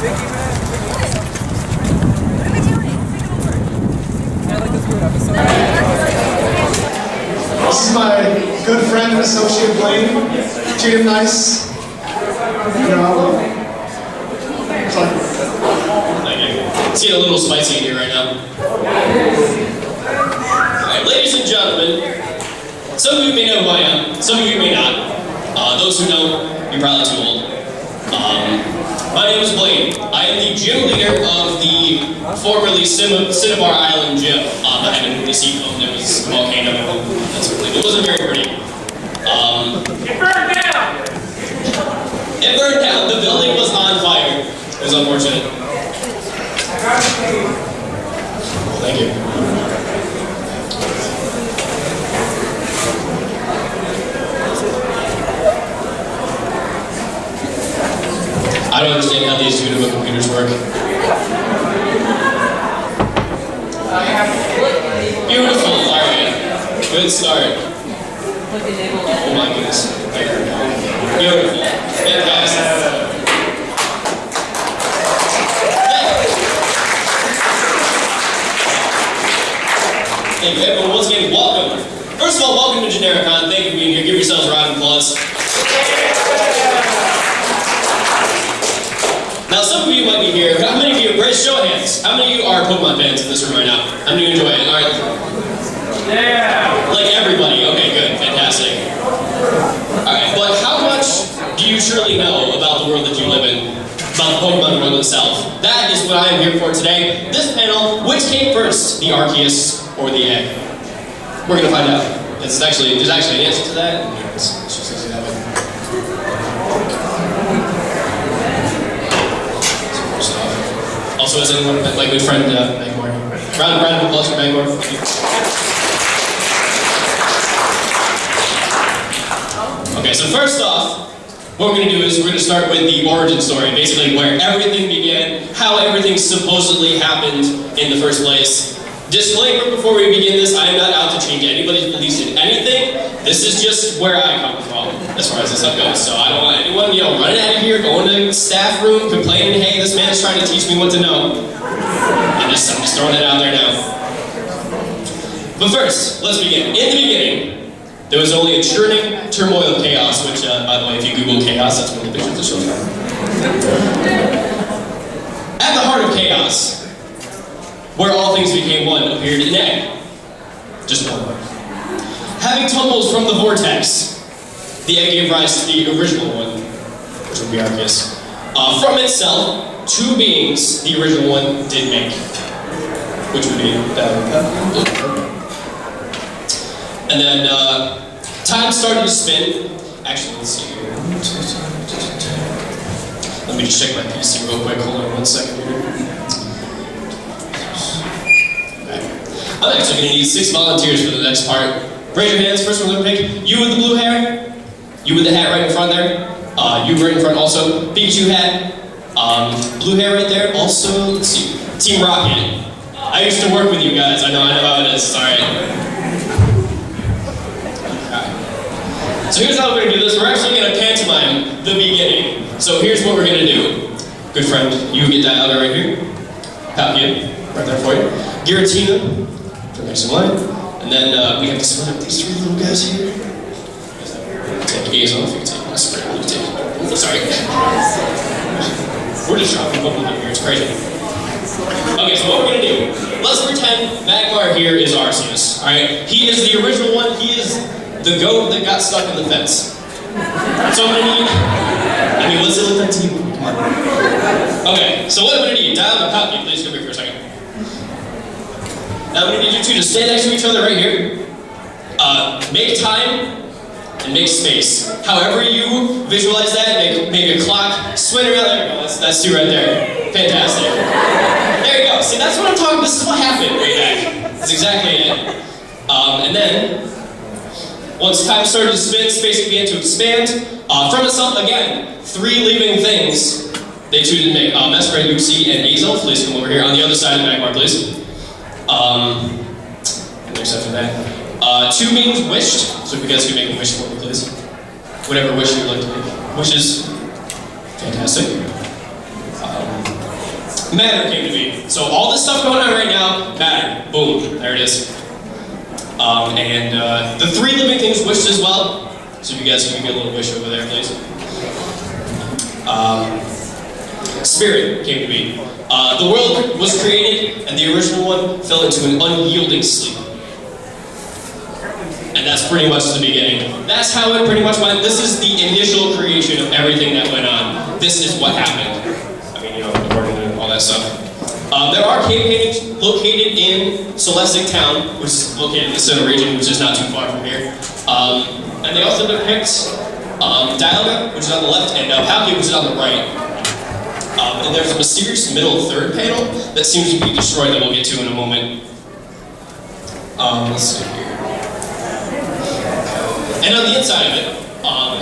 This is my good friend and associate Blaine. Treat him nice. It's getting a little spicy in here right now. Alright, ladies and gentlemen, some of you may know who I am, some of you may not. Those who don't, you're probably too old. My name is Blaine. I am the gym leader of the formerly Cinnabar Island gym. I had to move the seafoam. There was a volcano. It wasn't very pretty. It burned down! It burned down. The building was on fire. It was unfortunate. Thank you. I don't understand how these two computers work. Beautiful, alright. Good start. Oh my goodness. Beautiful. Fantastic. Thank you, everyone. Once again, welcome. First of all, welcome to Genericon. Thank you for being here. Give yourselves a round of applause. Now, some of you might be here, but how many of you, raise show of hands, how many of you are Pokemon fans in this room right now? How many of you enjoy it? Alright. Yeah! Like everybody. Okay, good. Fantastic. Alright, but how much do you truly know about the world that you live in? About the Pokemon world itself? That is what I am here for today. This panel, which came first, the Arceus or the egg? We're going to find out. There's actually an answer to that. Let's just see that way. Also, as anyone, my good friend, Bangor. Round of applause for Bangor. Okay, so first off, what we're going to do is we're going to start with the origin story, basically where everything began, how everything supposedly happened in the first place. Disclaimer before we begin this, I am not out to change anybody's beliefs in anything. This is just where I come from, as far as this stuff goes. So I don't want anyone, running out of here, going to the staff room, complaining, hey, this man's trying to teach me what to know. I'm just throwing it out there now. But first, let's begin. In the beginning, there was only a churning turmoil of chaos, which, by the way, if you Google chaos, that's one of the pictures that shows up. At the heart of chaos, where all things became one, appeared an egg. Just one. Having tumbled from the vortex, the egg gave rise to the original one, which would be Arceus. From itself, two beings the original one did make, which would be and then time started to spin. Actually, let's see here. Let me just check my PC real quick. Hold on 1 second here. I'm actually going to need 6 volunteers for the next part. Raise your hands. First one we're going to pick. You with the blue hair. You with the hat right in front there. You right in front also. Pikachu hat. Blue hair right there. Also, let's see. Team Rocket. I used to work with you guys. I know how it is. It's alright. So here's how we're going to do this. We're actually going to pantomime the beginning. So here's what we're going to do. Good friend, you get that out right here. Copy right there for you. Giratina. Next in line. And then we have to split up these 3 little guys here. Take A's off. You can take my spray. You take it. Sorry. We're just dropping Pokemon here. It's crazy. Okay, so what we're going to do, let's pretend Magmar here is Arceus. Alright? He is the original one. He is the goat that got stuck in the fence. So I'm going to need... let's look at that team. Come on. Okay, so what I'm going to need, dial the copy. Please come here for a second. Now I'm going to need you two to stand next to each other right here. Make time and make space. However you visualize that, make a clock spin around. There we go. That's 2 right there. Fantastic. There you go. See, that's what I'm talking about. This is what happened way back. That's exactly it. And then, once time started to spin, space began to expand. From itself, again, 3 living things. They two didn't make. Mesper, Lucy, and Azel. Please come over here on the other side of the Magmar, please. Next after that. 2 means wished, so if you guys could make a wish for me, please. Whatever wish you'd like to make. Wishes. Fantastic. matter came to be. So all this stuff going on right now, matter. Boom, there it is. The three living things wished as well. So if you guys can give me a little wish over there, please. Spirit came to be. The world was created, and the original one fell into an unyielding sleep. And that's pretty much the beginning. That's how it pretty much went. This is the initial creation of everything that went on. This is what happened. I mean, you know, according to all that stuff. There are cave paintings located in Celestic Town, which is located in the center region, which is not too far from here. And they also depict Dialga, which is on the left, and Palkia, which is on the right. And there's a mysterious middle third panel that seems to be destroyed that we'll get to in a moment. Let's see here. And on the inside of it,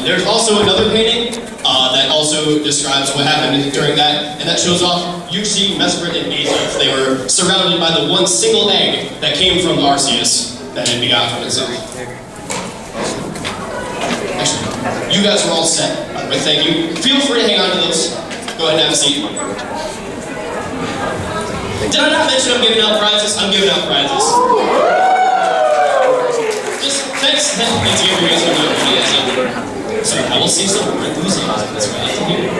there's also another painting that also describes what happened during that, and that shows off Yuxi, Mesprit, and Aether. They were surrounded by the one single egg that came from Arceus that had begot from itself. Actually, you guys are all set, by the way, thank you. Feel free to hang on to those. Go ahead and have a seat. Did I not mention I'm giving out prizes? I'm giving out prizes. Just thanks to you guys for doing it. So I will see some more enthusiasm. That's what I like to hear.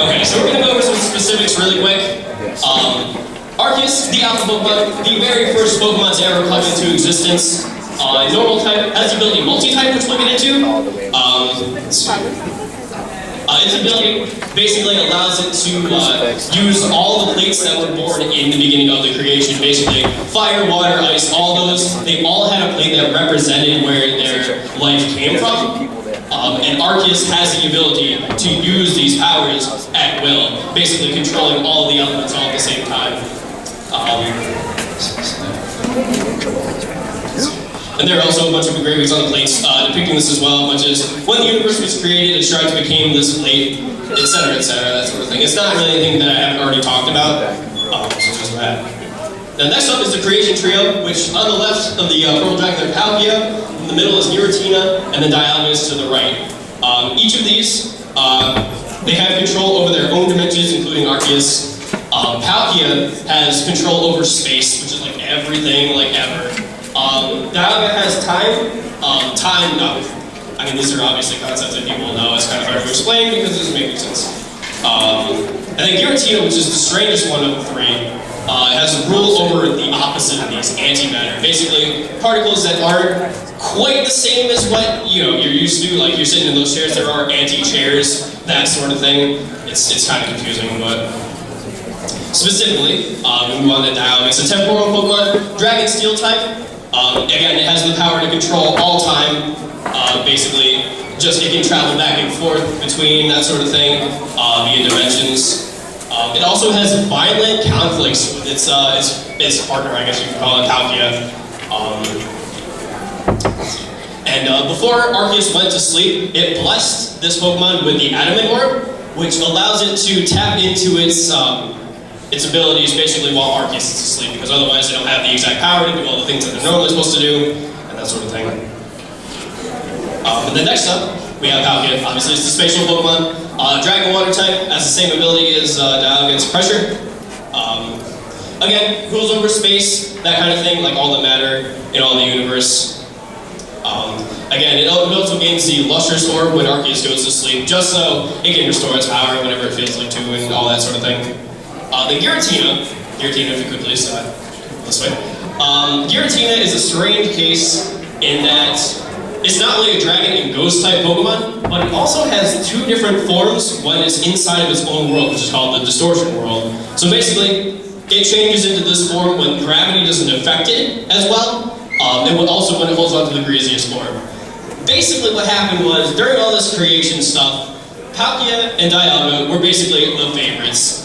Okay, so we're going to go over some specifics really quick. Arceus, the alpha Pokemon, the very first Pokemon to ever come into existence. Normal type, has the ability multi-type, which we'll get into. Its ability basically allows it to use all the plates that were born in the beginning of the creation. Basically, fire, water, ice, all those, they all had a plate that represented where their life came from. And Arceus has the ability to use these powers at will, basically controlling all of the elements all at the same time. And there are also a bunch of engravings on the plates depicting this as well, which is when the universe was created, a shards became this plate, etc., that sort of thing. It's not really anything that I haven't already talked about, so just that. Now next up is the creation trio, which on the left of the purple dragon, they're Palkia, in the middle is Giratina, and then Dialga is to the right. Each of these, they have control over their own dimensions, including Arceus. Palkia has control over space, which is like everything, like ever. Dialga has time. I mean, these are obviously concepts that people know. It's kind of hard to explain because it doesn't make any sense. And then Giratina, which is the strangest one of the three, has rule over the opposite of these, antimatter. Basically, particles that aren't quite the same as what you're used to. Like you're sitting in those chairs, there are anti-chairs, that sort of thing. It's kind of confusing, but. Specifically, we move on to Dialga. It's a temporal Pokemon, Dragon Steel type. Again, it has the power to control all time. Basically, just it can travel back and forth between that sort of thing via dimensions. It also has violent conflicts with its partner, I guess you could call it, Palkia. Before Arceus went to sleep, it blessed this Pokemon with the Adamant Orb, which allows it to tap into its abilities basically while Arceus is asleep, because otherwise they don't have the exact power to do all the things that they're normally supposed to do, and that sort of thing. And then next up, we have Palkia. Obviously, it's the spatial Pokemon. Dragon Water type has the same ability as Dialga, it's pressure. Again, rules over space, that kind of thing, like all the matter in all the universe. Again, it also gains the Lustrous Orb when Arceus goes to sleep, just so it can restore its power whenever it feels like to, and all that sort of thing. The Giratina, if you could please, this way. Giratina is a strange case in that it's not really a dragon and ghost type Pokemon, but it also has two different forms when it's inside of its own world, which is called the Distortion World. So basically, it changes into this form when gravity doesn't affect it as well, and also when it holds on to the greasiest form. Basically what happened was, during all this creation stuff, Palkia and Dialga were basically the favorites.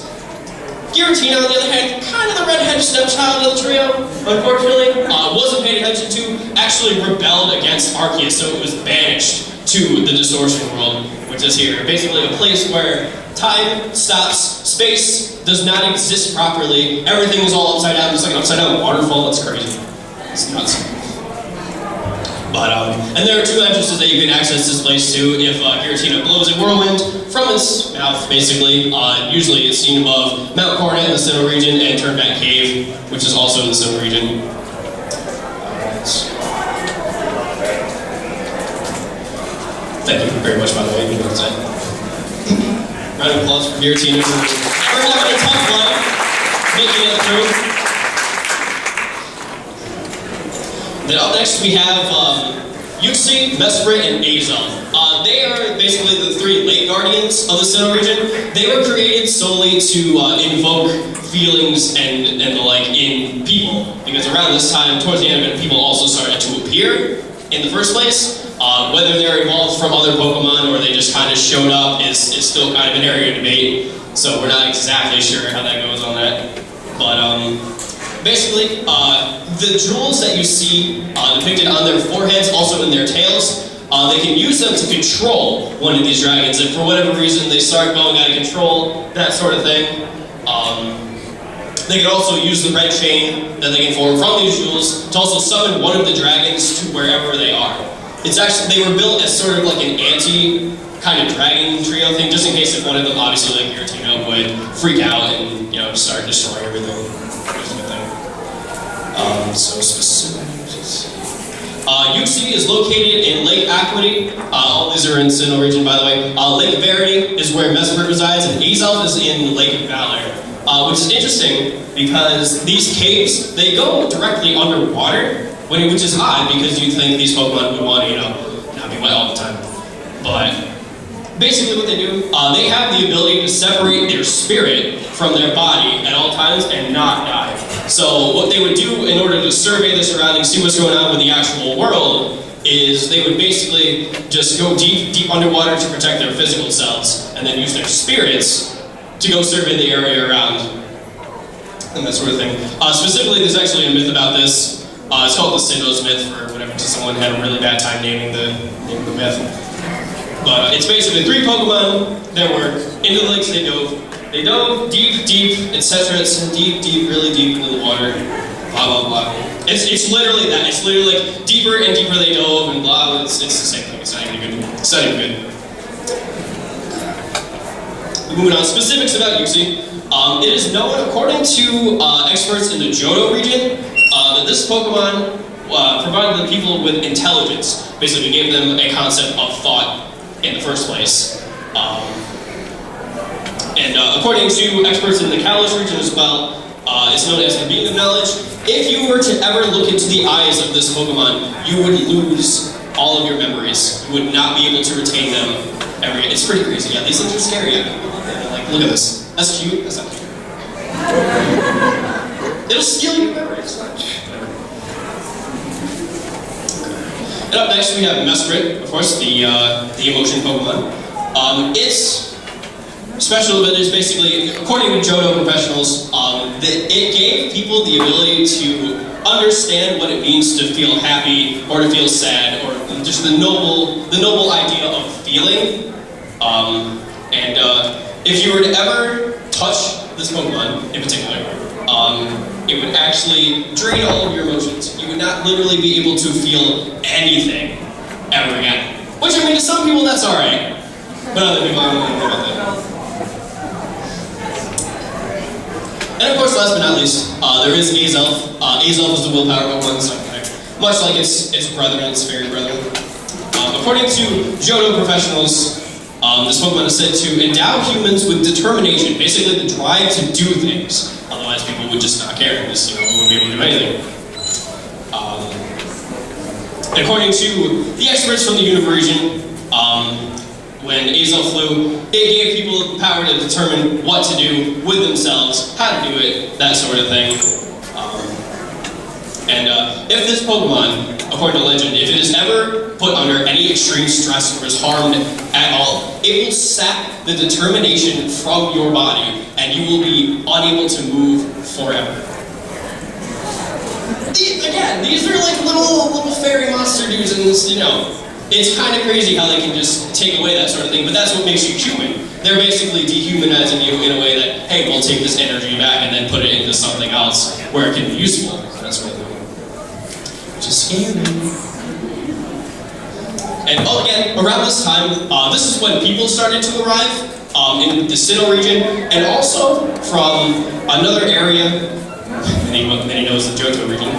Giratina, on the other hand, kind of the redheaded stepchild of the trio, unfortunately, wasn't paid attention to, actually rebelled against Arceus, so it was banished to the Distortion World, which is here. Basically a place where time stops, space does not exist properly, everything is all upside down, just like an upside down waterfall, that's crazy. It's nuts. And there are two entrances that you can access this place to if Giratina blows a whirlwind from its mouth, basically. Usually it's seen above Mount Coronet in the Sinnoh region and Turnback Cave, which is also in the Sinnoh region. Thank you very much, by the way. Round of applause for Giratina for having a tough life, making it through. Then up next we have Yuxi, Mesprit, and Azelf. They are basically the three late guardians of the Sinnoh region. They were created solely to invoke feelings and the like in people, because around this time, towards the end of it, people also started to appear in the first place. Whether they're evolved from other Pokemon or they just kind of showed up is still kind of an area of debate, so we're not exactly sure how that goes on that. But basically, the jewels that you see depicted on their foreheads, also in their tails, they can use them to control one of these dragons. If for whatever reason they start going out of control, that sort of thing. They can also use the red chain that they can form from these jewels to also summon one of the dragons to wherever they are. It's actually, they were built as sort of like an anti kind of dragon trio thing, just in case if one of them, obviously like Giratina, would freak out and, you know, start destroying everything. Which is a good thing. So specific. Yuxi is located in Lake Aquity. All these are in Sinnoh region, by the way. Lake Verity is where Mesprit resides, and Azelf is in Lake Valor. Which is interesting because these caves, they go directly underwater, which is odd because you'd think these Pokemon would want to, you know, not be wet all the time. But basically what they do, they have the ability to separate their spirit from their body at all times and not die. So what they would do in order to survey the surroundings, see what's going on with the actual world, is they would basically just go deep underwater to protect their physical selves, and then use their spirits to go survey the area around, and that sort of thing. Specifically, there's actually a myth about this. It's called the Sinnoh's myth, for whatever, because someone had a really bad time naming the myth. But it's basically three Pokemon that were into the lakes they dove. They dove deep, etc. It's deep, really deep into the water. Blah, blah, blah. It's literally that. It's literally like deeper and deeper they dove and blah. It's the same thing. It's not even good. It's not even good. Moving on, specifics about Yuxi. It is known, according to experts in the Johto region, that this Pokemon provided the people with intelligence. Basically, gave them a concept of thought in the first place. And according to experts in the Kalos region as well, it's known as the being of knowledge. If you were to ever look into the eyes of this Pokemon, you would lose all of your memories. You would not be able to retain them. It's pretty crazy. Yeah, these things are scary. Like, look at this. That's cute. That's not cute. It'll steal your memories. And up next we have Mesprit, of course, the emotion Pokemon. Its special ability is basically, according to Johto professionals, it gave people the ability to understand what it means to feel happy or to feel sad, or just the noble idea of feeling. If you were to ever touch this Pokemon in particular, it would actually drain all of your emotions. You would not literally be able to feel anything ever again. Which, I mean, to some people that's alright, but other people I don't know about that. And of course, last but not least, there is Azelf. Azelf is the willpower Pokemon, so much like its brethren, its fairy brethren. According to Johto professionals, this Pokemon is said to endow humans with determination, basically the drive to do things. Otherwise, people would just not care, because, you know, we wouldn't be able to do anything. According to the experts from the Unova region, when Azelf flew, it gave people the power to determine what to do with themselves, how to do it, that sort of thing. If this Pokemon, according to legend, if it is ever put under any extreme stress or is harmed at all, it will sap the determination from your body, and you will be unable to move forever. These are like little fairy monster dudes, and this, you know, it's kind of crazy how they can just take away that sort of thing, but that's what makes you human. They're basically dehumanizing you in a way that, hey, we'll take this energy back and then put it into something else where it can be useful. That's what they do. Which is scary. And again, around this time, this is when people started to arrive in the Sinnoh region, and also from another area, many knows the Johto region,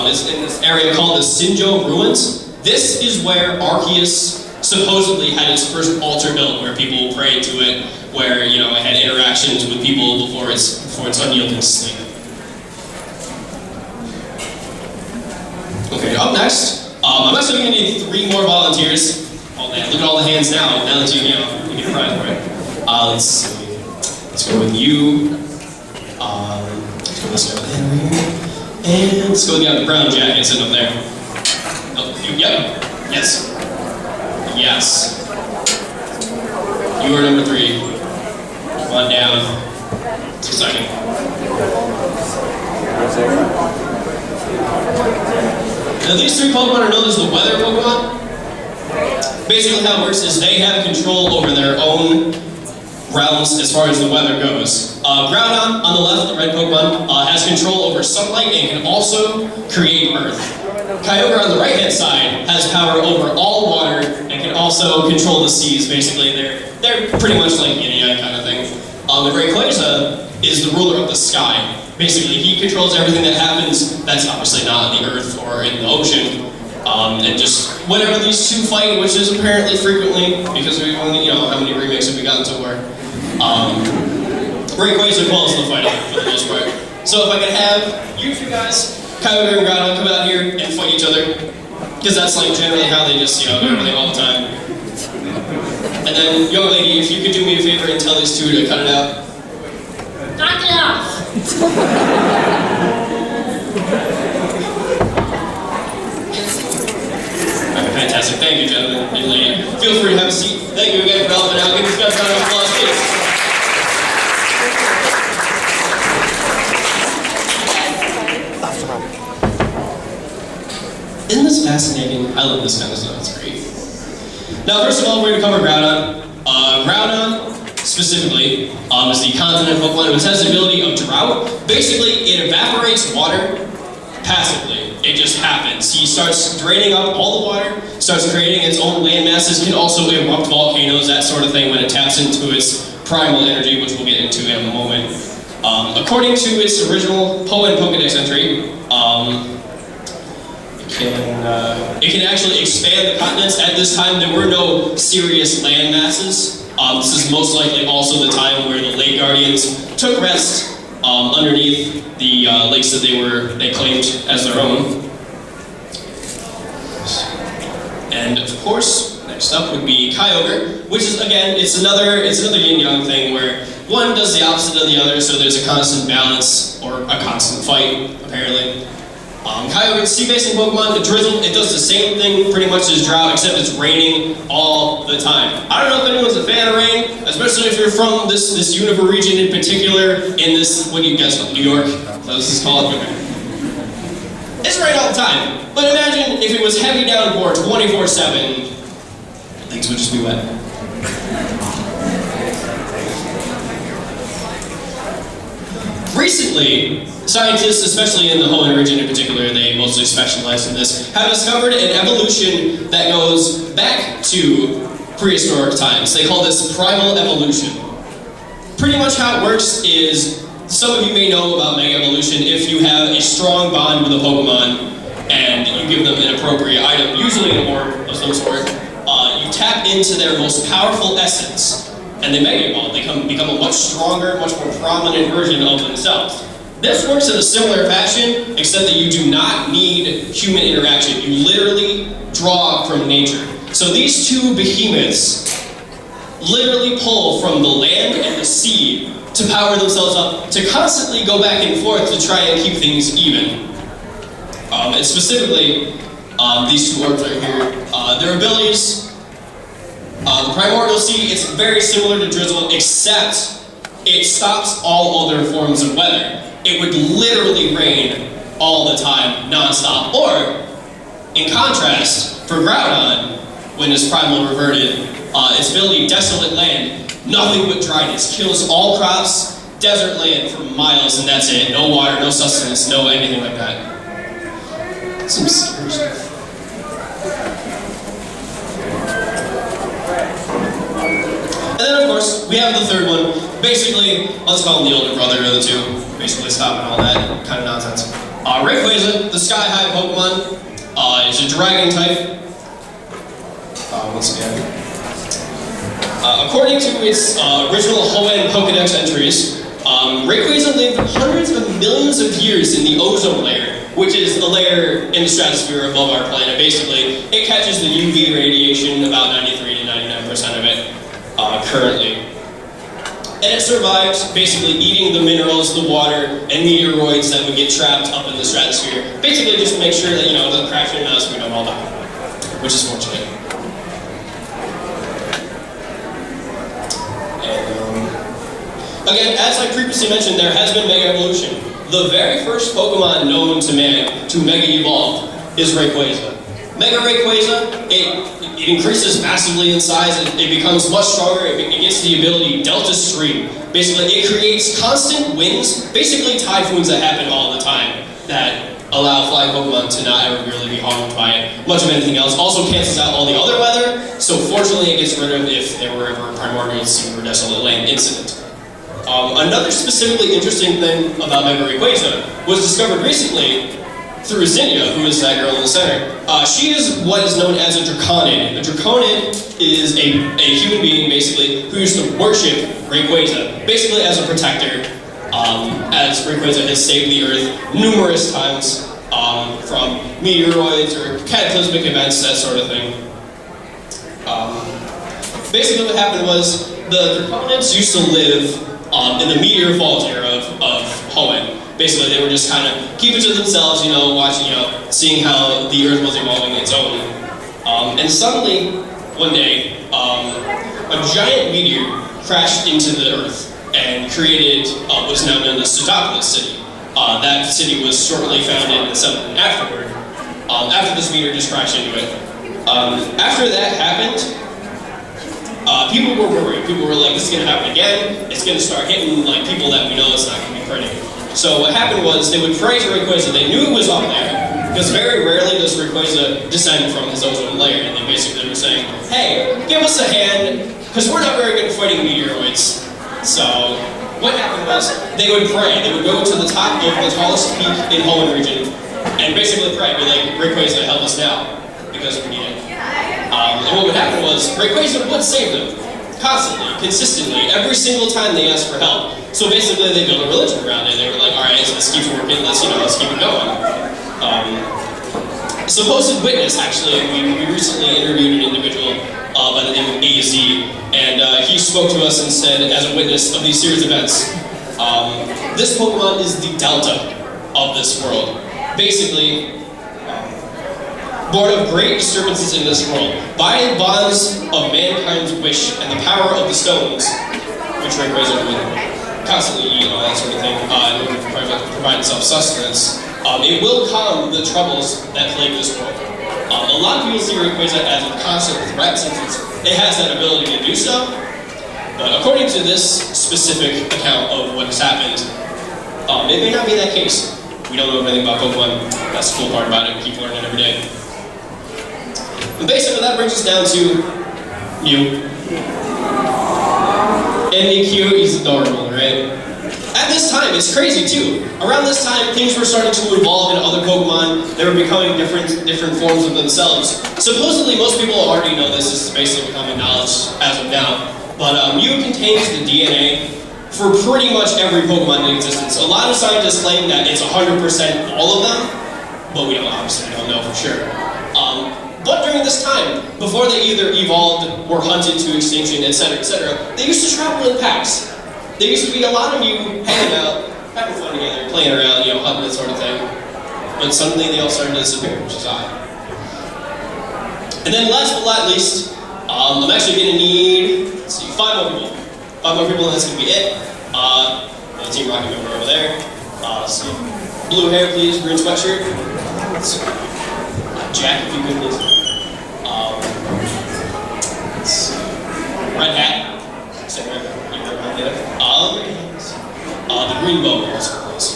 is in this area called the Sinjo Ruins. This is where Arceus supposedly had his first altar built, where people prayed to it, where it had interactions with people before its unyielding sleep. Okay, up next, I'm actually going to need 3 more volunteers. Oh man, look at all the hands now that you get a prize for it. Let's go with you. Let's go this guy with Henry. And let's go with the guy with the brown jacket sitting up there. Oh, you, yep. Yes. Yes. You are number 3. Come on down. Just a second. Now these 3 Pokemon are known as the weather Pokemon. Basically how it works is they have control over their own realms as far as the weather goes. Groudon, on the left, the red Pokemon, has control over sunlight and can also create Earth. Kyogre on the right-hand side has power over all water and can also control the seas, basically. They're pretty much like yin and yang kind of thing. The Rayquaza is the ruler of the sky. Basically, he controls everything that happens that's obviously not on the Earth or in the ocean. And just whenever these 2 fight, which is apparently frequently, because we only, how many remakes have we gotten so far? Rayquaza calls the fight for the most part. So if I could have you 2 guys, Kyogre and Groudon, come out here and fight each other, because that's like generally how they just, do everything all the time. And then, young lady, if you could do me a favor and tell these 2 to cut it out. Knock it off! Fantastic. Thank you, gentlemen and lady. Feel free to have a seat. Thank you again for helping out. Give these guys a round of applause, please. Isn't this fascinating? I love this kind of stuff. It's great. Now, first of all, we're going to cover Groudon. Groudon, specifically, is the continent Pokemon which has the ability of drought. Basically, it evaporates water passively. It just happens. He starts draining up all the water, starts creating its own land masses, can also erupt volcanoes, that sort of thing, when it taps into its primal energy, which we'll get into in a moment. According to its original Poe and Pokedex entry, it can actually expand the continents. At this time, there were no serious land masses. This is most likely also the time where the Lake Guardians took rest underneath the lakes that they claimed as their own. And of course, next up would be Kyogre, which is again, it's another yin-yang thing where one does the opposite of the other, so there's a constant balance or a constant fight, apparently. Kyogre is sea-based Pokemon. The Drizzle, it does the same thing pretty much as Drought, except it's raining all the time. I don't know if anyone's a fan of rain, especially if you're from this Unova region in particular, in this, what do you guess, New York? So this is called, okay. It's rain all the time. But imagine if it was heavy downpour 24/7, things would just be wet. Recently, scientists, especially in the Hoenn region in particular, they mostly specialize in this, have discovered an evolution that goes back to prehistoric times. They call this primal evolution. Pretty much how it works is, some of you may know about Mega Evolution. If you have a strong bond with a Pokemon and you give them an appropriate item, usually an orb of some sort, you tap into their most powerful essence, and they Mega Evolve. They become a much stronger, much more prominent version of themselves. This works in a similar fashion, except that you do not need human interaction. You literally draw from nature. So these 2 behemoths literally pull from the land and the sea to power themselves up, to constantly go back and forth to try and keep things even. And specifically, these 2 orbs right here, their abilities, the Primordial Sea, it's very similar to Drizzle, except it stops all other forms of weather. It would literally rain all the time, non-stop. Or, in contrast, for Groudon, when his primal reverted, its ability, Desolate Land, nothing but dryness, kills all crops, desert land for miles, and that's it. No water, no sustenance, no anything like that. Some scary stuff. And then, of course, we have the third one. Basically, let's call him the older brother of the two. Basically, stopping all that kind of nonsense. Rayquaza, the sky-high Pokemon, is a dragon type. Once again. According to its original Hoenn Pokedex entries, Rayquaza lived hundreds of millions of years in the ozone layer, which is the layer in the stratosphere above our planet. Basically, it catches the UV radiation, about 93 to 99% of it, currently. And it survives, basically eating the minerals, the water, and meteoroids that would get trapped up in the stratosphere. Basically, just to make sure that, it doesn't crash into us, we don't all die. Which is fortunate. Again, as I previously mentioned, there has been Mega Evolution. The very first Pokemon known to man to Mega Evolve is Rayquaza. Mega Rayquaza, it increases massively in size, it becomes much stronger, it gets the ability Delta Stream. Basically, it creates constant winds, basically typhoons that happen all the time, that allow flying Pokemon to not ever really be harmed by much of anything else. Also cancels out all the other weather, so fortunately it gets rid of if there were ever a primordial sea or desolate land incident. Another specifically interesting thing about Mega Rayquaza was discovered recently through Zinnia, who is that girl in the center. She is what is known as a Draconid. A Draconid is a human being, basically, who used to worship Rayquaza, basically as a protector, as Rayquaza has saved the Earth numerous times from meteoroids or cataclysmic events, that sort of thing. Basically what happened was the Draconids used to live in the meteor fault era of Hoenn. Basically, they were just kind of keeping to themselves, watching, seeing how the Earth was evolving its own. And suddenly, one day, a giant meteor crashed into the Earth and created what is now known as Sooooo City. That city was shortly founded and settled afterward, after this meteor just crashed into it. After that happened, people were worried. People were like, this is going to happen again. It's going to start hitting people that we know. It's not going to be pretty. So what happened was they would pray to Rayquaza. They knew it was up there, because very rarely does Rayquaza descend from his ozone layer. And they basically were saying, hey, give us a hand, because we're not very good at fighting meteoroids. So what happened was they would pray. They would go to the top of the tallest peak in Hoenn region and basically pray, be like, Rayquaza, help us now, because we need it. And what would happen was, Rayquaza would save them, constantly, consistently, every single time they asked for help. So basically, they built a religion around it. They were like, all right, so this keeps working, let's keep it going. Supposed witness, actually, we recently interviewed an individual by the name of AZ, and he spoke to us and said, as a witness of these series of events, this Pokemon is the Delta of this world. Basically, born of great disturbances in this world, by the bonds of mankind's wish and the power of the stones, which Rayquaza would constantly eat and all that sort of thing, in order to provide itself sustenance, it will calm the troubles that plague this world. A lot of people see Rayquaza as a constant threat since it has that ability to do so, but according to this specific account of what has happened, it may not be that case. We don't know anything about Pokemon. That's the cool part about it. We keep learning every day. And basically that brings us down to Mew. And Mew is adorable, right? At this time, it's crazy too. Around this time, things were starting to evolve into other Pokemon. They were becoming different forms of themselves. Supposedly, most people already know this. This is basically common knowledge as of now. But Mew contains the DNA for pretty much every Pokemon in existence. A lot of scientists claim that it's 100% all of them, but we obviously don't know for sure. But during this time, before they either evolved, were hunted to extinction, etc., they used to travel in packs. There used to be a lot of you hanging out, having fun together, playing around, hunting, that sort of thing. But suddenly they all started to disappear, which is odd. And then last but not least, I'm actually going to need, let's see, 5 more people. 5 more people, and that's going to be it. The Team Rocket member over there. So blue hair, please, green sweatshirt. Let's see. Jack, if you could, please. Let's see. Red hat. Same red hat. The green bow also, please.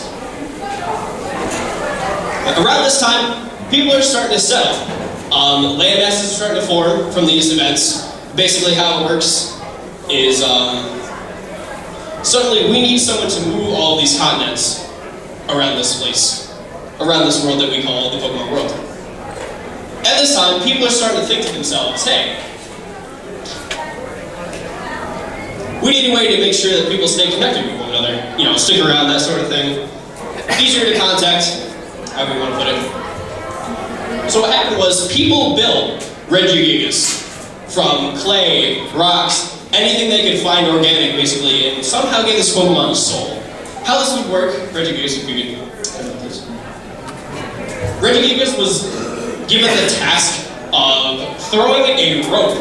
Around this time, people are starting to settle. Land masses are starting to form from these events. Basically how it works is suddenly we need someone to move all of these continents around this place, around this world that we call the Pokemon world. At this time, people are starting to think to themselves, hey, we need a way to make sure that people stay connected with one another, you know, stick around, that sort of thing. Easier to contact, however you want to put it. So what happened was people built Regigigas from clay, rocks, anything they could find organic, basically, and somehow gave this Pokemon a soul. How this would work, Regigigas, if you could... Regigigas was given the task of throwing a rope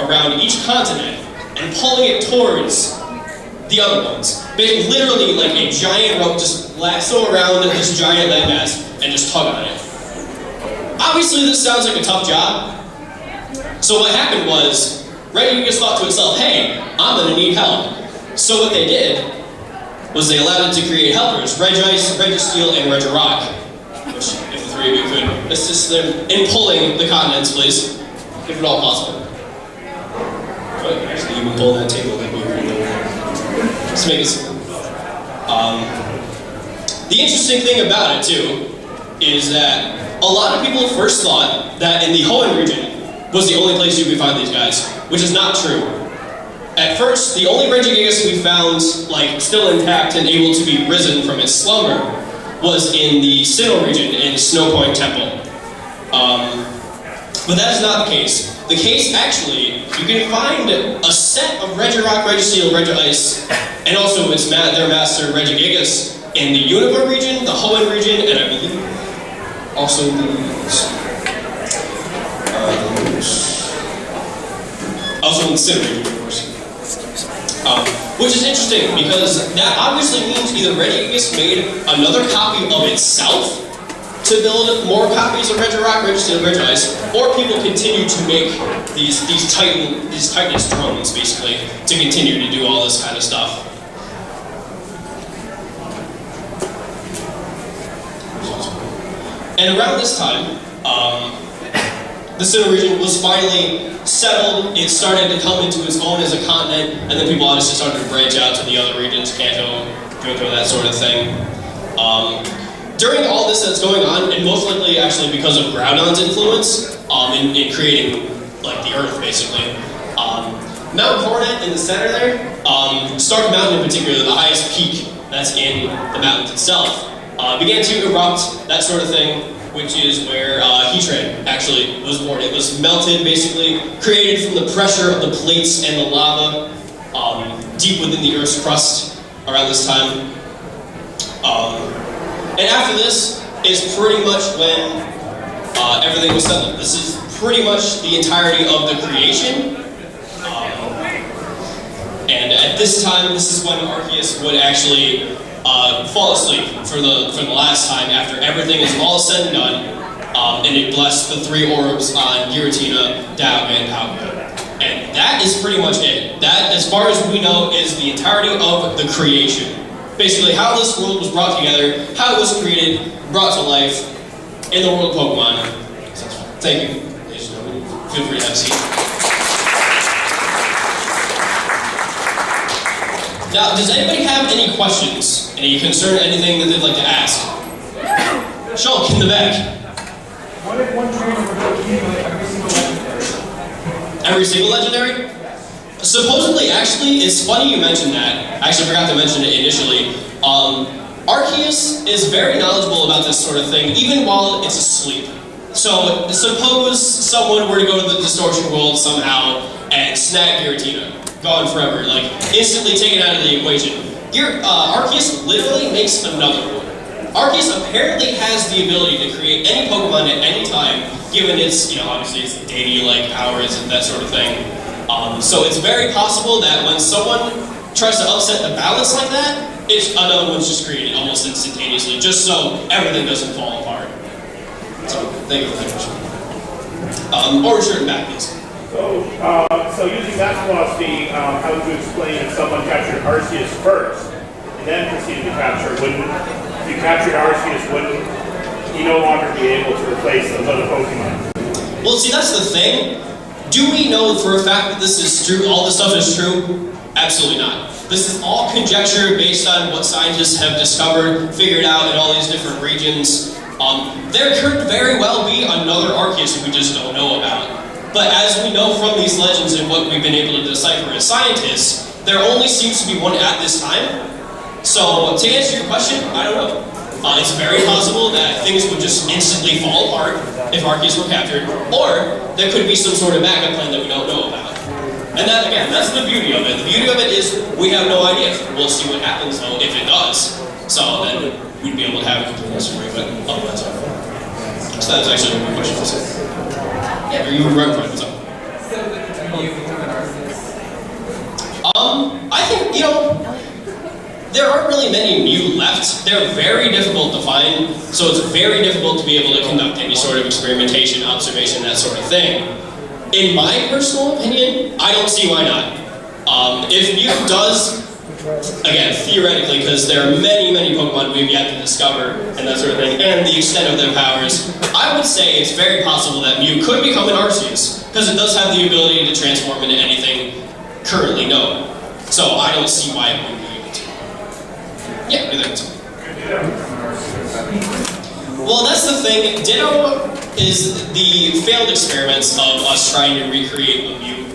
around each continent and pulling it towards the other ones. Basically, literally like a giant rope, just lasso around this giant landmass and just tug on it. Obviously, this sounds like a tough job. So what happened was, Regigigas thought to itself, hey, I'm gonna need help. So what they did was they allowed it to create helpers, Regice, Registeel, and Regirock. Which, if the three of you could assist them in pulling the continents, please. If at all possible. But actually, you can pull that table, that'd be great. Just make it the interesting thing about it, too, is that a lot of people first thought that in the Hoenn region was the only place you could find these guys, which is not true. At first, the only Regigigas we found, like, still intact and able to be risen from its slumber was in the Sinnoh region in Snow Point Temple. But that is not the case. The case, actually, you can find a set of Regirock, Registeel, Regice, and also their master Regigigas in the Unova region, the Hoenn region, and I believe also in the Sinnoh region, of course. Which is interesting because that obviously means either Regigigas made another copy of itself to build more copies of Regirock, Registeel, Regice, or people continue to make these Titanus drones, basically, to continue to do all this kind of stuff. And around this time, the Sinnoh region was finally settled. It started to come into its own as a continent, and then people obviously started to branch out to the other regions, Kanto, Johto, that sort of thing. During all this that's going on, and most likely actually because of Groudon's influence in creating like the Earth, basically, Mount Coronet in the center there, Stark Mountain in particular, the highest peak that's in the mountains itself, began to erupt, that sort of thing, which is where Heatran actually was born. It was melted, basically, created from the pressure of the plates and the lava deep within the Earth's crust around this time. And after this is pretty much when everything was settled. This is pretty much the entirety of the creation. And at this time, this is when Arceus would actually fall asleep for the last time after everything is all said and done, and it blessed the three orbs on Giratina, Dow, and Palkia. And that is pretty much it. That, as far as we know, is the entirety of the creation. Basically, how this world was brought together, how it was created, brought to life in the world of Pokemon. Thank you, ladies and gentlemen. Feel free to have a seat. Now, does anybody have any questions? Any concern, anything that they'd like to ask? Shulk, in the back. What if one trainer would go every single legendary? Every single legendary? Supposedly, actually, it's funny you mentioned that. I actually forgot to mention it initially. Arceus is very knowledgeable about this sort of thing, even while it's asleep. So, suppose someone were to go to the Distortion World somehow and snag Giratina. Gone forever, like, instantly taken out of the equation. Arceus literally makes another one. Arceus apparently has the ability to create any Pokemon at any time, given its, obviously its deity-like powers and that sort of thing. So it's very possible that when someone tries to upset the balance like that, another one's just created almost instantaneously, just so everything doesn't fall apart. So, thank you for that question. Or return back, please. So using that philosophy, how would you explain if someone captured Arceus first, and then proceeded to capture, if you captured Arceus, wouldn't he no longer be able to replace those other Pokemon? Well, see, that's the thing. Do we know for a fact that this is true, all this stuff is true? Absolutely not. This is all conjecture based on what scientists have discovered, figured out in all these different regions. There could very well be another Arceus we just don't know about. But as we know from these legends and what we've been able to decipher as scientists, there only seems to be one at this time. So to answer your question, I don't know. It's very possible that things would just instantly fall apart if Arceus were captured, or there could be some sort of backup plan that we don't know about. And that, again, that's the beauty of it. The beauty of it is we have no idea. We'll see what happens, though, if it does. So then we'd be able to have a complete story, but otherwise, so that's actually a good question to say. Yeah, you were right, what's up? I think, there aren't really many Mew left. They're very difficult to find, so it's very difficult to be able to conduct any sort of experimentation, observation, that sort of thing. In my personal opinion, I don't see why not. If Mew does, again, theoretically, because there are many, many Pokemon we've yet to discover, and that sort of thing, and the extent of their powers, I would say it's very possible that Mew could become an Arceus, because it does have the ability to transform into anything currently known. So I don't see why it wouldn't be able to. Yeah, I think so. Well, that's the thing. Ditto is the failed experiments of us trying to recreate a Mew,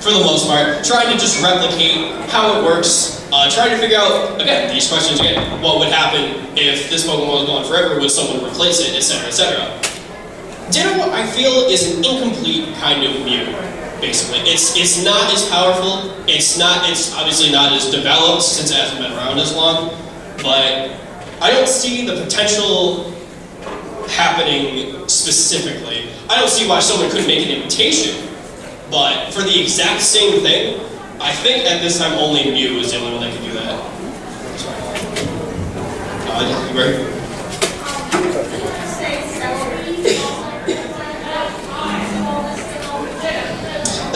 for the most part, trying to just replicate how it works, trying to figure out, again, these questions again, what would happen if this Pokemon was gone forever, would someone replace it, etc., etc. Ditto, I feel, is an incomplete kind of Mew, basically. It's not as powerful, it's obviously not as developed, since it hasn't been around as long, but I don't see the potential happening specifically. I don't see why someone couldn't make an imitation, but for the exact same thing, I think at this time only Mew is the only one that can do that. You ready?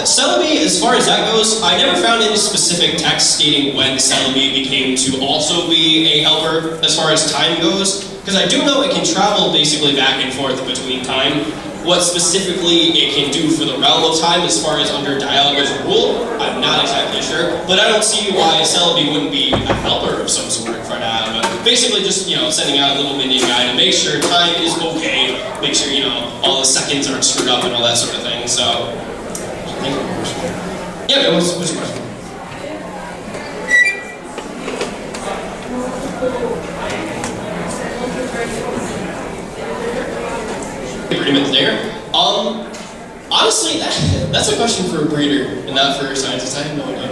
Celebi, as far as that goes, I never found any specific text stating when Celebi became to also be a helper as far as time goes, because I do know it can travel basically back and forth between time. What specifically it can do for the realm of time as far as under dialogue as a rule, I'm not exactly sure, but I don't see why Celebi wouldn't be a helper of some sort for now. But basically just, sending out a little minion guy to make sure time is okay, make sure, all the seconds aren't screwed up and all that sort of thing, so. Yeah, man, what's your question? Agreement there. Honestly, that's a question for a breeder and not for a scientist. I have no idea.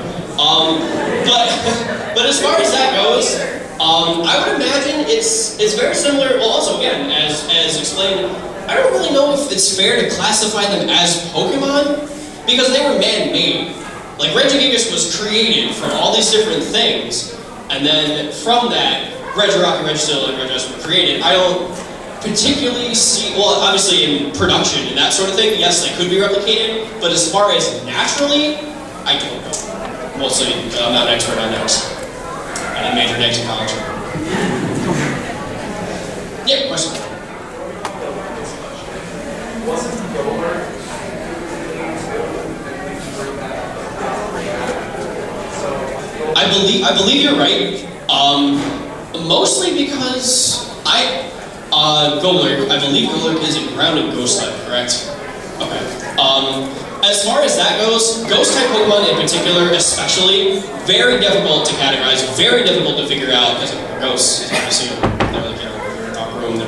But as far as that goes, I would imagine it's very similar. Well, also again, as explained, I don't really know if it's fair to classify them as Pokemon because they were man-made. Like Regigigas was created from all these different things, and then from that, Regirock and Registeel and Regis were created. I don't particularly see, well, obviously in production and that sort of thing, yes, they could be replicated, but as far as naturally, I don't know. Mostly, I'm not an expert on eggs. I didn't major in eggs in college. Yeah, question? I believe you're right. Mostly because Golurk, I believe Golurk is a grounded ghost type, correct? Okay. As far as that goes, ghost type Pokemon in particular, especially, very difficult to categorize, very difficult to figure out because they're ghosts. Obviously, they're like, in a dark room,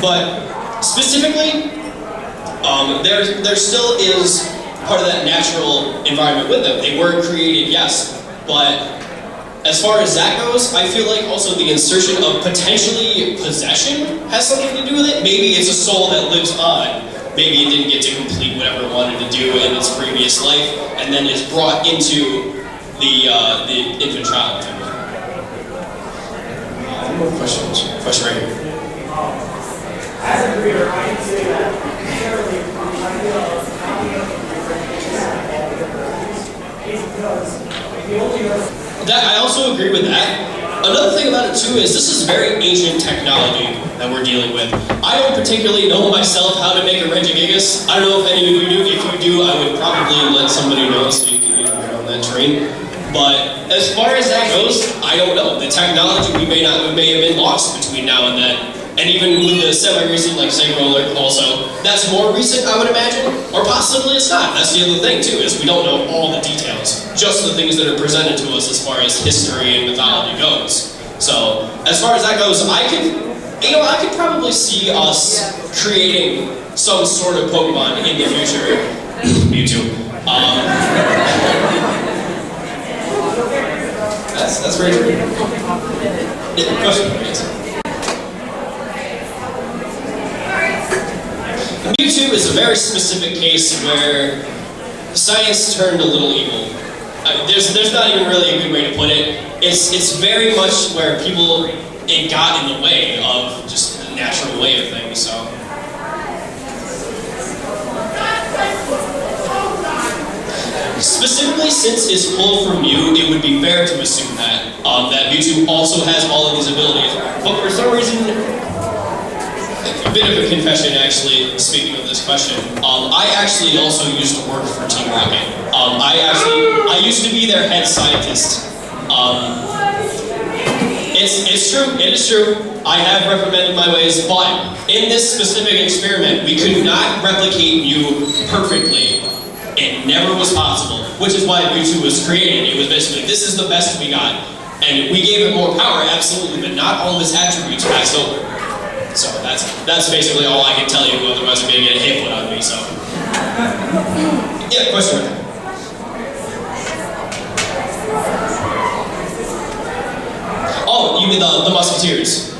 but specifically, there still is part of that natural environment with them. They were created, yes, but as far as that goes, I feel like also the insertion of potentially possession has something to do with it. Maybe it's a soul that lives on. Maybe it didn't get to complete whatever it wanted to do in its previous life, and then is brought into the infant child. Question right here. As a breeder, I can say that I also agree with that. Another thing about it too is this is very ancient technology that we're dealing with. I don't particularly know myself how to make a Regigigas. I don't know if any of you do. If you do, I would probably let somebody know so you can get on that. that terrain. But as far as that goes, I don't know. The technology may have been lost between now and then. And even with the semi-recent, like Sega Roller also, that's more recent, I would imagine. Or possibly it's not. That's the other thing too, is we don't know all the details. Just the things that are presented to us as far as history and mythology goes. So, as far as that goes, I could probably see us creating some sort of Pokemon in the future. Mewtwo. That's very true. Yeah, question, please. Mewtwo is a very specific case where science turned a little evil. There's not even really a good way to put it. It's very much where it got in the way of just the natural way of things, so. Specifically, since it's pulled from Mew, it would be fair to assume that Mewtwo also has all of these abilities. But for some reason, a bit of a confession actually, speaking of this question, I actually also used to work for Team Rocket. I used to be their head scientist. It's true, it is true. I have reprimanded my ways, but in this specific experiment, we could not replicate Mew perfectly. It never was possible, which is why Mewtwo was created. It was basically, this is the best we got. And we gave it more power, absolutely, but not all of its attributes passed over. So that's basically all I can tell you, otherwise I'm going to get a hit put on me, so. Yeah, question right there. Oh, you mean the Musketeers.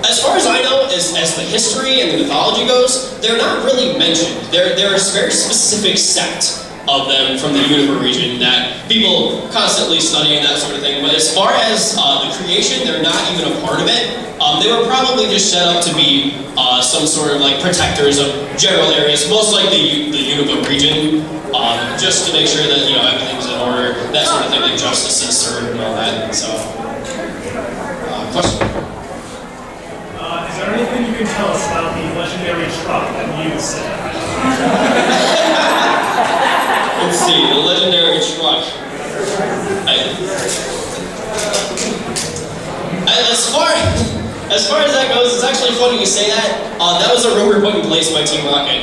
As far as I know, as the history and the mythology goes, they're not really mentioned. They're a very specific sect of them from the Universe region that people constantly study and that sort of thing. But as far as the creation, they're not even a part of it. They were probably just set up to be some sort of like protectors of general areas, most like the Universe region, just to make sure that everything's in order, that sort of thing, like justice is served and all that. So, question. Is there anything you can tell us about the legendary truck that Mew said? Let's see, the legendary truck. As far as that goes, it's actually funny you say that. That was a rumor put in place by Team Rocket.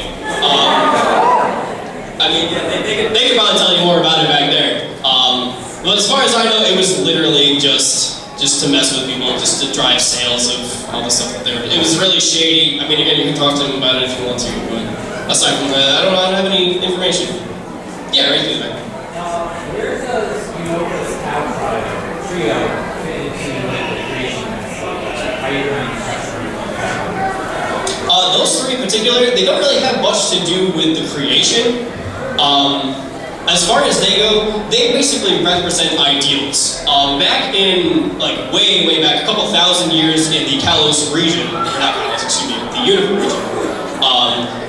I mean, they could probably tell you more about it back there. But as far as I know, it was literally just to mess with people, just to drive sales of all the stuff that they were. It was really shady. I mean, again, you can talk to them about it if you want to, but aside from that, I don't have any information. Yeah, right through there. Where does this outcry trio fit into the creation method? How you going to structure it? Those three in particular, they don't really have much to do with the creation. As far as they go, they basically represent ideals. Back in, like, way back, a couple thousand years in the Kalos region, or not Kalos, excuse me, the Universe region,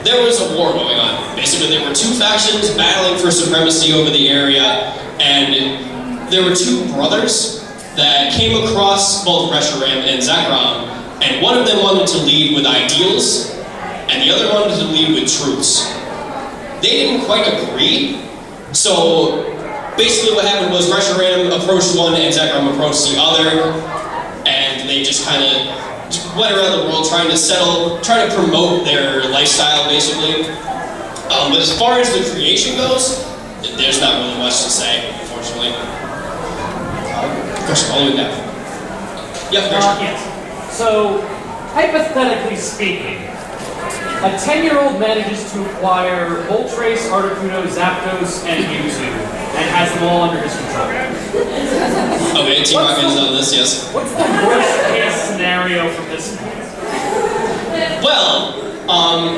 there was a war going on. Basically, there were two factions battling for supremacy over the area, and there were two brothers that came across both Reshiram and Zekrom, and one of them wanted to lead with ideals, and the other wanted to lead with truths. They didn't quite agree, so basically what happened was Reshiram approached one and Zekrom approached the other, and they just kind of went around the world trying to promote their lifestyle, basically. But as far as the creation goes, there's not really much to say, unfortunately. Question, all the way down. Yep, Yes. So, hypothetically speaking, a 10-year-old manages to acquire Moltres, Articuno, Zapdos, and Mewtwo, and has them all under his control. Okay, Team Rocket has done this, yes. What's the worst-case scenario from this point? Well,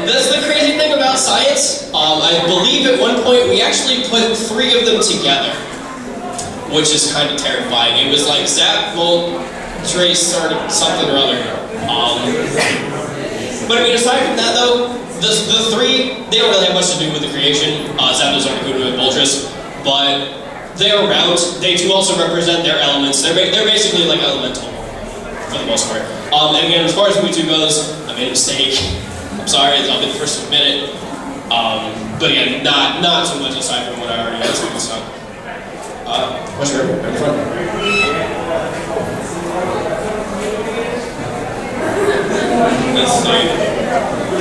that's the crazy thing about science. I believe at one point we actually put 3 of them together, which is kind of terrifying. It was like Zap, Moltres, something or other. But I mean, aside from that though, the 3, they don't really have much to do with the creation, Zapdos, Articuno, and Moltres, but they're around. They do also represent their elements. They're basically like elemental, for the most part. And again, as far as Mewtwo goes, I made a mistake. I'm sorry, I'll be the first to admit it. But again, not too much aside from what I already went to. So, what's your right in front? Let's see.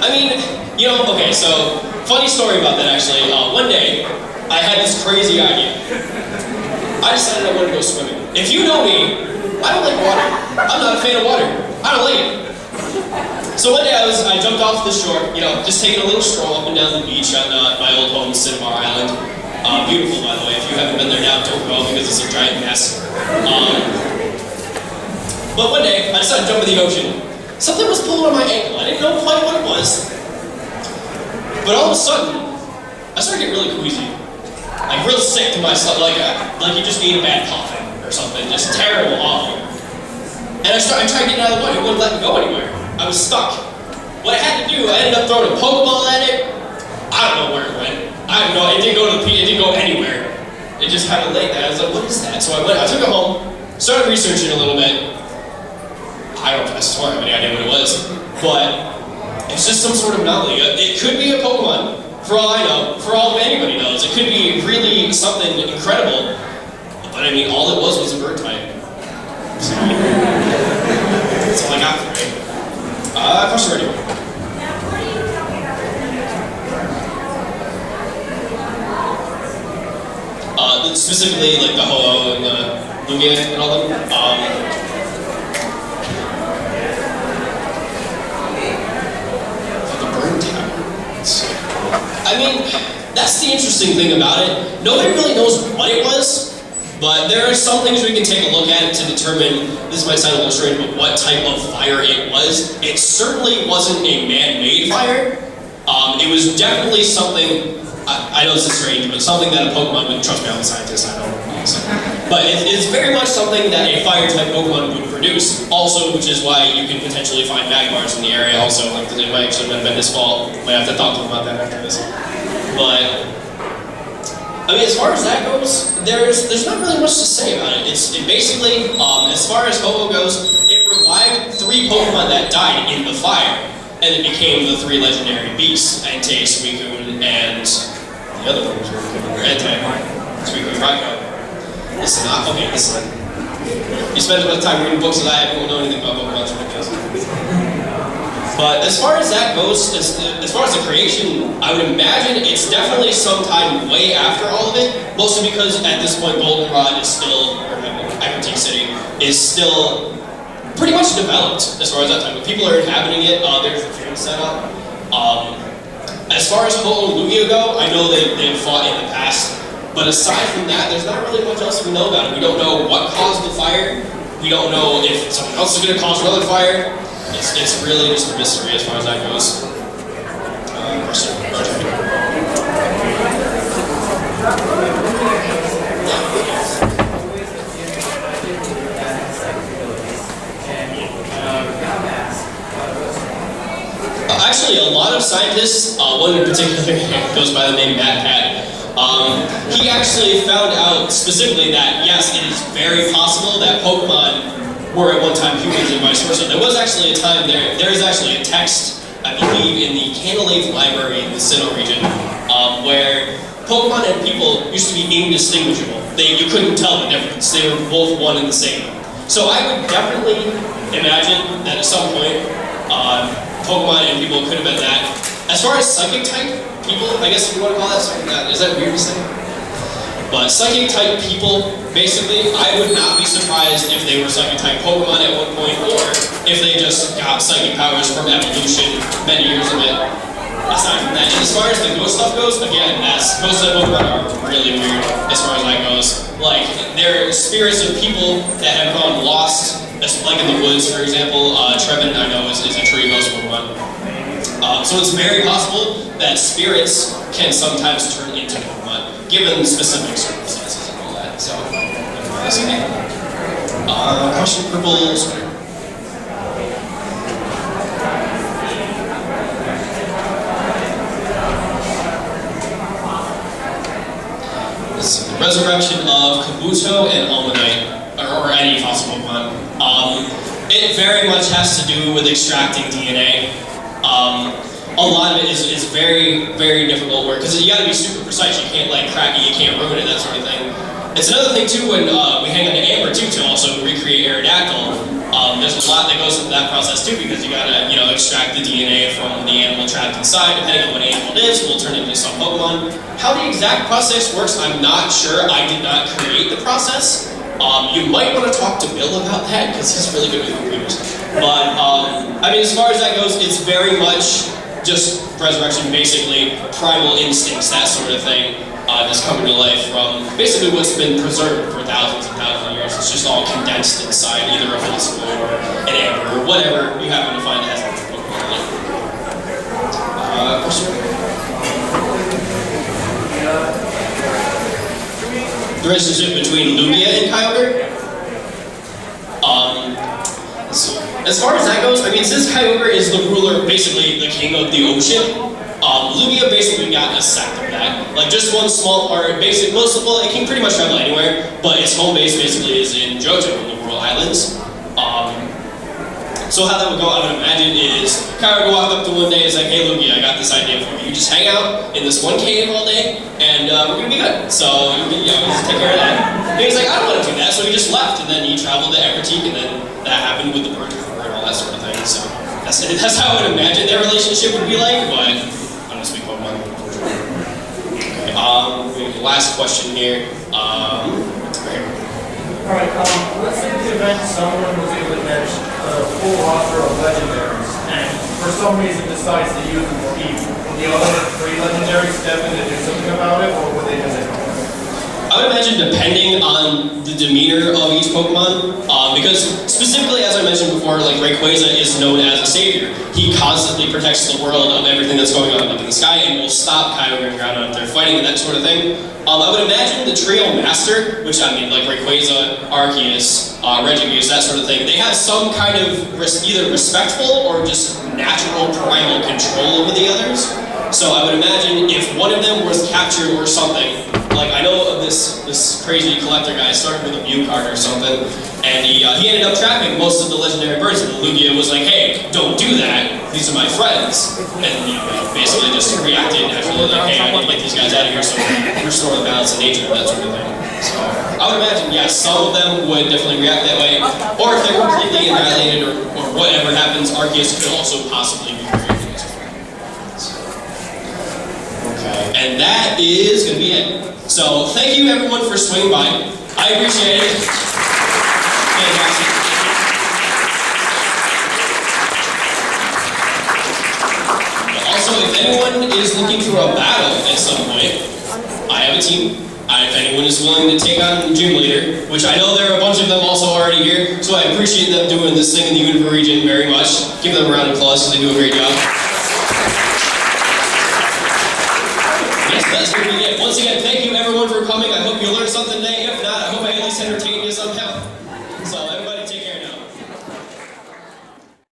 I mean, you know, okay. So, funny story about that actually. One day, I had this crazy idea. I decided I wanted to go swimming. If you know me, I don't like water. I'm not a fan of water. I don't like it. So one day I jumped off the shore, you know, just taking a little stroll up and down the beach on my old home, Cinema Island. Beautiful, by the way. If you haven't been there now, don't go because it's a giant mess. But one day, I decided to jump in the ocean. Something was pulling on my ankle. I didn't know quite what it was. But all of a sudden, I started getting really queasy. Like real sick to myself, like you just need a bad coffin or something. Just terrible, awful. And I tried getting out of the water. It wouldn't let me go anywhere. I was stuck. What I had to do, I ended up throwing a Pokeball at it. I don't know where it went. I don't know. It didn't go to the it didn't go anywhere. It just kind of laid there. I was like, what is that? So I took it home, started researching a little bit. I don't have any idea what it was, but it's just some sort of anomaly. It could be a Pokemon, for all I know, for all anybody knows. It could be really something incredible, but I mean, all it was a bird type. So, that's all I got for it. Question ready. Specifically, like the Ho-Oh and the Lugia and all of them. The bird type. I mean, that's the interesting thing about it. Nobody really knows what it was. But there are some things we can take a look at to determine, this might sound a little strange, but what type of fire it was. It certainly wasn't a man-made fire. It was definitely something, I know this is strange, but something that a Pokemon would, trust me, I'm a scientist, I know. But it's very much something that a fire-type Pokemon would produce. Also, which is why you can potentially find Magmars in the area also. Like, it might actually have been this fall. Might have to talk to them about that after this. But I mean, as far as that goes, there's not really much to say about it. It basically, as far as Ho-Oh goes, it revived 3 Pokemon that died in the fire, and it became the 3 legendary beasts, Entei, Suicune, and the other one was Entei, Suicune, Raikou. Listen, okay, listen. You spend as much time reading books as I won't know anything about Pokemon, it's ridiculous. But as far as that goes, as far as the creation, I would imagine it's definitely sometime way after all of it, mostly because at this point Goldenrod is still, or Hypertique City, is still pretty much developed as far as that time. When people are inhabiting it, there's a gym set up. As far as Ho-Oh and Lugia go, I know they've fought in the past, but aside from that, there's not really much else we know about it. We don't know what caused the fire, we don't know if someone else is going to cause another fire. It's really just a mystery as far as that goes. Actually, a lot of scientists, one in particular goes by the name Mad Cat. He actually found out specifically that yes, it is very possible that Pokemon were at one time humans and vice versa. There was actually a time there is actually a text, I believe, in the Canalave Library in the Sinnoh region, where Pokemon and people used to be indistinguishable. You couldn't tell the difference. They were both one and the same. So I would definitely imagine that at some point, Pokemon and people could have been that. As far as psychic type people, I guess if you want to call that something, is that weird to say? But psychic type people, basically, I would not be surprised if they were psychic type Pokemon at one point, or if they just got psychic powers from evolution, many years of it. Aside from that, and as far as the ghost stuff goes, again, ghost type Pokemon are really weird as far as that goes. Like, they're spirits of people that have gone lost, like in the woods, for example. Trevin, I know, is a tree ghost Pokemon. So it's very possible that spirits can sometimes turn into Pokemon, given specific circumstances and all that. So, question purple sweater. The resurrection of Kabuto and Almanite, or any fossil Pokemon. It very much has to do with extracting DNA. a lot of it is very, very difficult work, because you gotta be super precise. You can't like crack it, you can't ruin it, that sort of thing. It's another thing too when we hang on to amber too to also recreate Aerodactyl. There's a lot that goes into that process too, because you gotta, extract the DNA from the animal trapped inside. Depending on what animal it is, we'll turn it into some Pokemon. How the exact process works, I'm not sure. I did not create the process. You might want to talk to Bill about that, because he's really good with computers. But, as far as that goes, it's very much just resurrection, basically, primal instincts, that sort of thing, just coming to life from basically what's been preserved for thousands and thousands of years. It's just all condensed inside either a physical or an amber or whatever you happen to find that has a Pokemon in it. Question? The relationship between Lugia and Kyogre? As far as that goes, since Kyogre is the ruler, basically the king of the ocean, Lugia basically got a sect of that. Like just one small part, it can pretty much travel anywhere, but its home base basically is in Johto, in the Royal Islands. So how that would go, I would imagine, is Kyogre walked up to one day and is like, hey Lugia, I got this idea for you. You just hang out in this one cave all day, and we're gonna be good. So you can, just take care of that. And he's like, I don't want to do that, so he just left, and then he traveled to Ecritique, and then that happened with the bird and all that sort of thing. So that's how I would imagine their relationship would be like, but I don't speak Pokemon. Okay, last question here. Right here. Alright, let's say the event someone was able to catch a full roster of legendaries, and for some reason decides to use them for evil. Will the other 3 legendaries step in to do something about it, or would they just ignore it? I would imagine depending on the demeanor of each Pokemon, because specifically, as I mentioned before, like Rayquaza is known as a savior. He constantly protects the world of everything that's going on up in the sky and will stop Kyogre and Groudon if they're fighting and that sort of thing. I would imagine the Trio Master, which like Rayquaza, Arceus, Regigigas, that sort of thing, they have some kind of either respectful or just natural primal control over the others. So I would imagine if one of them was captured or something, like I know of this crazy collector guy, started with a Mew card or something, and he ended up trapping most of the legendary birds, and Lugia was like, hey, don't do that, these are my friends. And basically just reacted naturally like, hey, I need to get these guys out of here so we can restore the balance of nature, that sort of thing. So I would imagine, yeah, some of them would definitely react that way, or if they're completely annihilated or whatever happens, Arceus could also possibly be created. And that is going to be it. So thank you everyone for swinging by. I appreciate it. Fantastic. Also, if anyone is looking for a battle at some point, I have a team. If anyone is willing to take on Gym Leader, which I know there are a bunch of them also already here, so I appreciate them doing this thing in the Unova region very much. Give them a round of applause because they do a great job. Yes, that's going to be it. Once again, thank you everyone for coming. I hope you learned something today.